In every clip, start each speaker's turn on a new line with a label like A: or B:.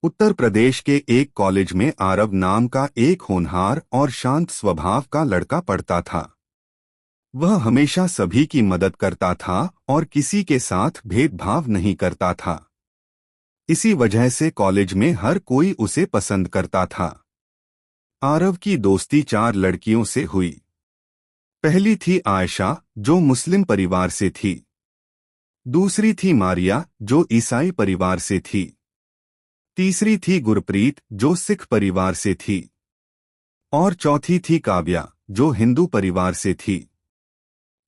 A: उत्तर प्रदेश के एक कॉलेज में आरव नाम का एक होनहार और शांत स्वभाव का लड़का पढ़ता था। वह हमेशा सभी की मदद करता था और किसी के साथ भेदभाव नहीं करता था। इसी वजह से कॉलेज में हर कोई उसे पसंद करता था। आरव की दोस्ती 4 लड़कियों से हुई। पहली थी आयशा, जो मुस्लिम परिवार से थी। दूसरी थी मारिया, जो ईसाई परिवार से थी। तीसरी थी गुरप्रीत, जो सिख परिवार से थी। और चौथी थी काव्या, जो हिंदू परिवार से थी।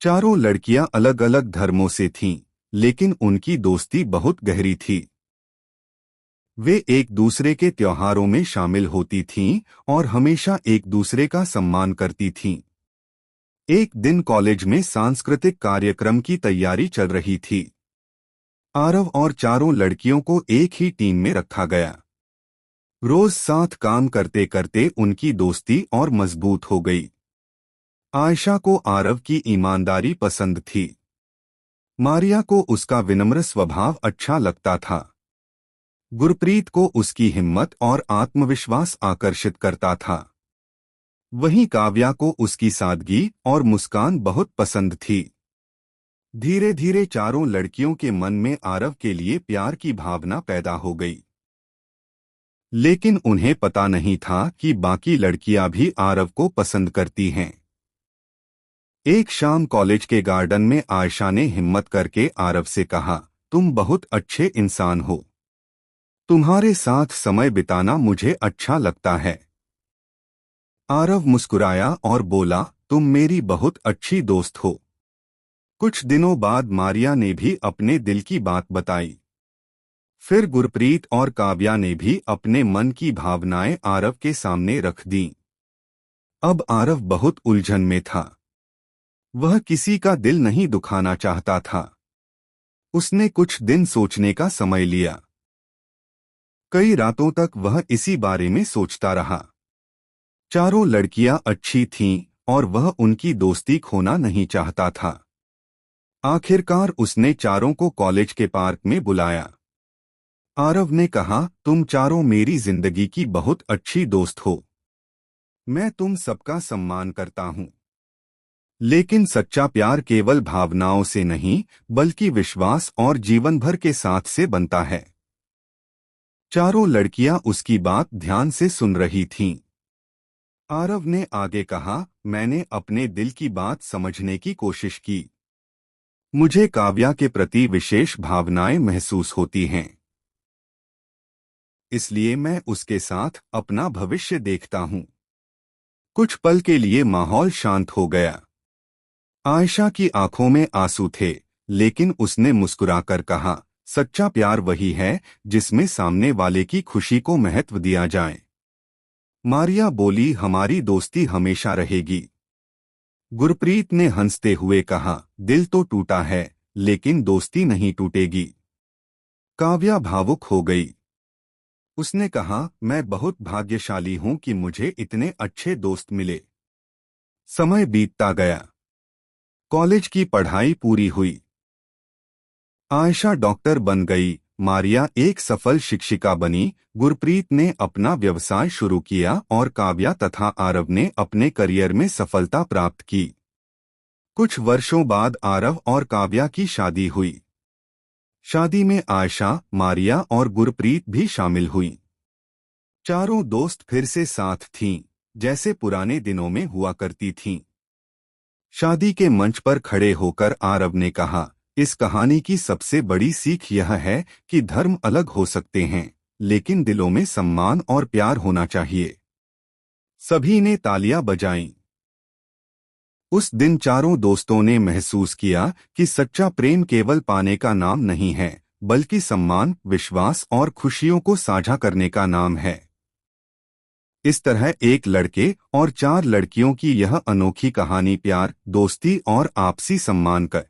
A: चारों लड़कियां अलग अलग धर्मों से थीं, लेकिन उनकी दोस्ती बहुत गहरी थी। वे एक दूसरे के त्योहारों में शामिल होती थीं और हमेशा एक दूसरे का सम्मान करती थीं। एक दिन कॉलेज में सांस्कृतिक कार्यक्रम की तैयारी चल रही थी। आरव और चारों लड़कियों को एक ही टीम में रखा गया। रोज साथ काम करते करते उनकी दोस्ती और मजबूत हो गई। आयशा को आरव की ईमानदारी पसंद थी। मारिया को उसका विनम्र स्वभाव अच्छा लगता था। गुरप्रीत को उसकी हिम्मत और आत्मविश्वास आकर्षित करता था। वहीं काव्या को उसकी सादगी और मुस्कान बहुत पसंद थी। धीरे धीरे चारों लड़कियों के मन में आरव के लिए प्यार की भावना पैदा हो गई। लेकिन उन्हें पता नहीं था कि बाकी लड़कियां भी आरव को पसंद करती हैं। एक शाम कॉलेज के गार्डन में आयशा ने हिम्मत करके आरव से कहा, तुम बहुत अच्छे इंसान हो। तुम्हारे साथ समय बिताना मुझे अच्छा लगता है। आरव मुस्कुराया और बोला, तुम मेरी बहुत अच्छी दोस्त हो। कुछ दिनों बाद मारिया ने भी अपने दिल की बात बताई। फिर गुरप्रीत और काव्या ने भी अपने मन की भावनाएं आरव के सामने रख दीं। अब आरव बहुत उलझन में था। वह किसी का दिल नहीं दुखाना चाहता था। उसने कुछ दिन सोचने का समय लिया। कई रातों तक वह इसी बारे में सोचता रहा। चारों लड़कियां अच्छी थीं और वह उनकी दोस्ती खोना नहीं चाहता था। आखिरकार उसने चारों को कॉलेज के पार्क में बुलाया। आरव ने कहा, तुम चारों मेरी जिंदगी की बहुत अच्छी दोस्त हो। मैं तुम सबका सम्मान करता हूं। लेकिन सच्चा प्यार केवल भावनाओं से नहीं, बल्कि विश्वास और जीवन भर के साथ से बनता है। चारों लड़कियां उसकी बात ध्यान से सुन रही थीं। आरव ने आगे कहा, मैंने अपने दिल की बात समझने की कोशिश की। मुझे काव्या के प्रति विशेष भावनाएं महसूस होती हैं। इसलिए मैं उसके साथ अपना भविष्य देखता हूं। कुछ पल के लिए माहौल शांत हो गया। आयशा की आंखों में आंसू थे, लेकिन उसने मुस्कुराकर कहा, सच्चा प्यार वही है जिसमें सामने वाले की खुशी को महत्व दिया जाए। मारिया बोली, हमारी दोस्ती हमेशा रहेगी। गुरप्रीत ने हंसते हुए कहा, दिल तो टूटा है, लेकिन दोस्ती नहीं टूटेगी। काव्या भावुक हो गई। उसने कहा, मैं बहुत भाग्यशाली हूं कि मुझे इतने अच्छे दोस्त मिले। समय बीतता गया। कॉलेज की पढ़ाई पूरी हुई। आयशा डॉक्टर बन गई, मारिया एक सफल शिक्षिका बनी, गुरप्रीत ने अपना व्यवसाय शुरू किया और काव्या तथा आरव ने अपने करियर में सफलता प्राप्त की। कुछ वर्षों बाद आरव और काव्या की शादी हुई। शादी में आयशा, मारिया और गुरप्रीत भी शामिल हुईं। चारों दोस्त फिर से साथ थीं, जैसे पुराने दिनों में हुआ करती थीं। शादी के मंच पर खड़े होकर आरव ने कहा, इस कहानी की सबसे बड़ी सीख यह है कि धर्म अलग हो सकते हैं, लेकिन दिलों में सम्मान और प्यार होना चाहिए। सभी ने तालियां बजाईं। उस दिन चारों दोस्तों ने महसूस किया कि सच्चा प्रेम केवल पाने का नाम नहीं है, बल्कि सम्मान, विश्वास और खुशियों को साझा करने का नाम है। इस तरह एक लड़के और 4 लड़कियों की यह अनोखी कहानी प्यार, दोस्ती और आपसी सम्मान का